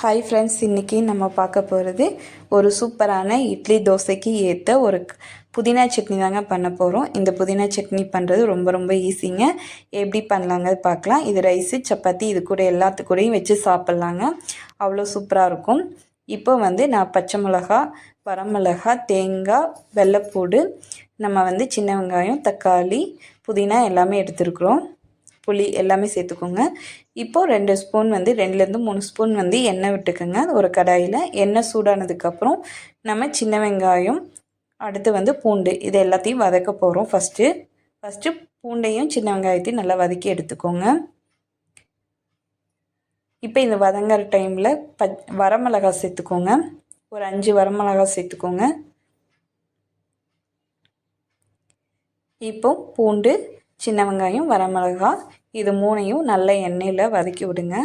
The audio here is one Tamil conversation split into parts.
ஹாய் ஃப்ரெண்ட்ஸ், இன்றைக்கி நம்ம பார்க்க போகிறது ஒரு சூப்பரான இட்லி தோசைக்கு ஏற்ற ஒரு புதினா சட்னி தாங்க பண்ண போகிறோம். இந்த புதினா சட்னி பண்ணுறது ரொம்ப ரொம்ப ஈஸிங்க. எப்படி பண்ணலாங்க பார்க்கலாம். இது ரைஸு சப்பாத்தி இது கூட எல்லாத்துக்கூடையும் வச்சு சாப்பிட்லாங்க. அவ்வளோ சூப்பராக இருக்கும். இப்போ நான் பச்சை மிளகா, வரமிளகா, தேங்காய், வெள்ளைப்பூடு, நம்ம சின்ன வெங்காயம், தக்காளி, புதினா எல்லாமே எடுத்துருக்குறோம். புளி எல்லாமே சேர்த்துக்கோங்க. இப்போது 2 ஸ்பூன் 2லேருந்து 3 ஸ்பூன் எண்ணெய் விட்டுக்கோங்க. ஒரு கடாயில் எண்ணெய் சூடானதுக்கப்புறம் நம்ம சின்ன வெங்காயம், அடுத்து பூண்டு இது எல்லாத்தையும் வதக்க போகிறோம். ஃபஸ்ட்டு பூண்டையும் சின்ன வெங்காயத்தையும் நல்லா வதக்கி எடுத்துக்கோங்க. இப்போ இந்த வதங்குற டைமில் வரமிளகா சேர்த்துக்கோங்க. ஒரு 5 வரமிளகா சேர்த்துக்கோங்க. இப்போ பூண்டு, சின்ன வெங்காயம், வரமிளகா இது 3ஐயும் நல்லா எண்ணெயில் வதக்கி விடுங்க.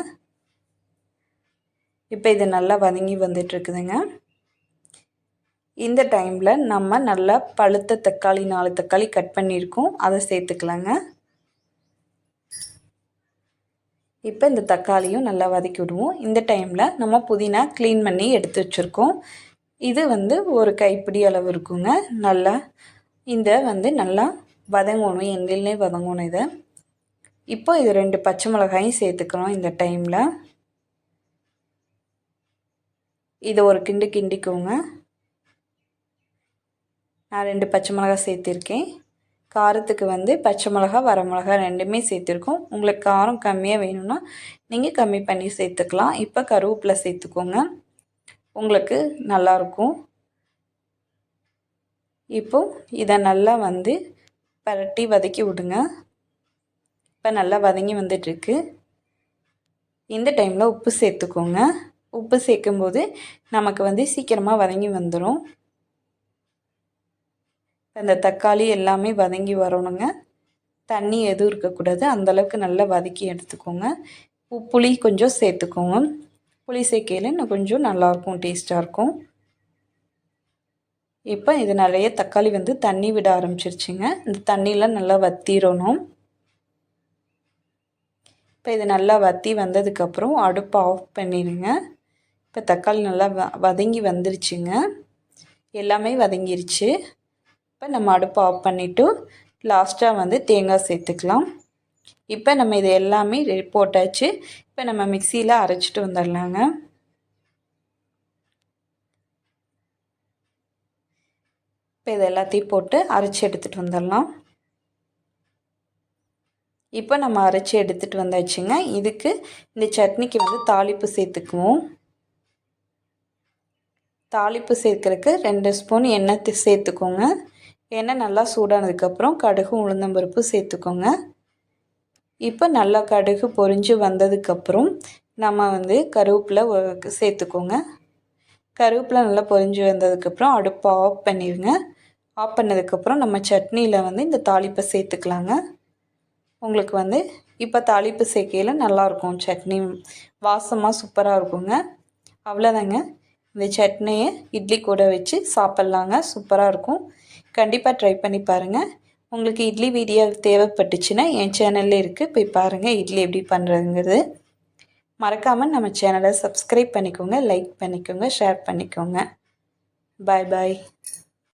இப்போ இது நல்லா வதங்கி வந்துட்டுருக்குதுங்க. இந்த டைமில் நம்ம நல்லா பழுத்த தக்காளி 4 தக்காளி கட் பண்ணியிருக்கோம், அதை சேர்த்துக்கலாங்க. இப்போ இந்த தக்காளியும் நல்லா வதக்கி விடுவோம். இந்த டைமில் நம்ம புதினா க்ளீன் பண்ணி எடுத்து வச்சுருக்கோம். இது ஒரு கைப்பிடி அளவு இருக்குங்க. நல்லா நல்லா வதங்கணும், எண்ணெயிலே வதங்கணும் இதை. இப்போ இது 2 பச்சை மிளகாயும் சேர்த்துக்கிறோம். இந்த டைமில் இதை ஒரு கிண்டிக்கோங்க. நான் 2 பச்சை மிளகாய் சேர்த்திருக்கேன். காரத்துக்கு பச்சை மிளகா, வரமிளகா 2மே சேர்த்துருக்கோம். உங்களுக்கு காரம் கம்மியாக வேணும்னா நீங்கள் கம்மி பண்ணி சேர்த்துக்கலாம். இப்போ கருவேப்பிலை சேர்த்துக்கோங்க, உங்களுக்கு நல்லாயிருக்கும். இப்போது இதை நல்லா பரட்டி வதக்கி விடுங்க. இப்போ நல்லா வதங்கி வந்துட்டுருக்கு. இந்த டைமில் உப்பு சேர்த்துக்கோங்க. உப்பு சேர்க்கும்போது நமக்கு சீக்கிரமாக வதங்கி வந்துடும். இந்த தக்காளி எல்லாமே வதங்கி வரணுங்க. தண்ணி எதுவும் இருக்கக்கூடாது. அந்தளவுக்கு நல்லா வதக்கி எடுத்துக்கோங்க. புளி கொஞ்சம் சேர்த்துக்கோங்க. புளி சேர்க்கையில் இன்னும் கொஞ்சம் நல்லாயிருக்கும், டேஸ்ட்டாக இருக்கும். இப்போ இது நிறைய தக்காளி தண்ணி விட ஆரம்பிச்சிருச்சுங்க. இந்த தண்ணியெலாம் நல்லா வற்றிடணும். இப்போ இது நல்லா வற்றி வந்ததுக்கப்புறம் அடுப்பை ஆஃப் பண்ணிடுங்க. இப்போ தக்காளி நல்லா வதங்கி வந்துருச்சுங்க. எல்லாமே வதங்கிருச்சு. இப்போ நம்ம அடுப்பை ஆஃப் பண்ணிவிட்டு லாஸ்ட்டாக தேங்காய் சேர்த்துக்கலாம். இப்போ நம்ம இது எல்லாமே போட்டாச்சு. இப்போ நம்ம மிக்சியில் அரைச்சிட்டு வந்துடலாங்க. இப்போ இது எல்லாத்தையும் போட்டு அரைச்சி எடுத்துகிட்டு வந்துடலாம். இப்போ நம்ம அரைச்சி எடுத்துகிட்டு வந்தாச்சுங்க. இதுக்கு இந்த சட்னிக்கு தாளிப்பு சேர்த்துக்குவோம். தாளிப்பு சேர்க்குறதுக்கு 2 ஸ்பூன் எண்ணெய் சேர்த்துக்கோங்க. எண்ணெய் நல்லா சூடானதுக்கப்புறம் கடுகு, உளுந்தம்பருப்பு சேர்த்துக்கோங்க. இப்போ நல்லா கடுகு பொரிஞ்சு வந்ததுக்கப்புறம் நம்ம கருவேப்பிலை சேர்த்துக்கோங்க. கருவேப்பிலை நல்லா பொரிஞ்சு வந்ததுக்கப்புறம் அடுப்பை ஆஃப் பண்ணிடுங்க. ஆஃப் பண்ணதுக்கப்புறம் நம்ம சட்னியில் இந்த தாளிப்பை சேர்த்துக்கலாங்க. உங்களுக்கு இப்போ தாளிப்பு சேர்க்கையில் நல்லாயிருக்கும். சட்னி வாசமாக சூப்பராக இருக்குங்க. அவ்வளோதாங்க. இந்த சட்னியை இட்லி கூட வச்சு சாப்பிட்லாங்க. சூப்பராக இருக்கும். கண்டிப்பாக ட்ரை பண்ணி பாருங்கள். உங்களுக்கு இட்லி வீடியோ தேவைப்பட்டுச்சுன்னா என் சேனல்லே இருக்குது, போய் பாருங்கள் இட்லி எப்படி பண்ணுறதுங்கிறது. மறக்காமல் நம்ம சேனலை சப்ஸ்கிரைப் பண்ணிக்கோங்க, லைக் பண்ணிக்கோங்க, ஷேர் பண்ணிக்கோங்க. பாய் பாய்.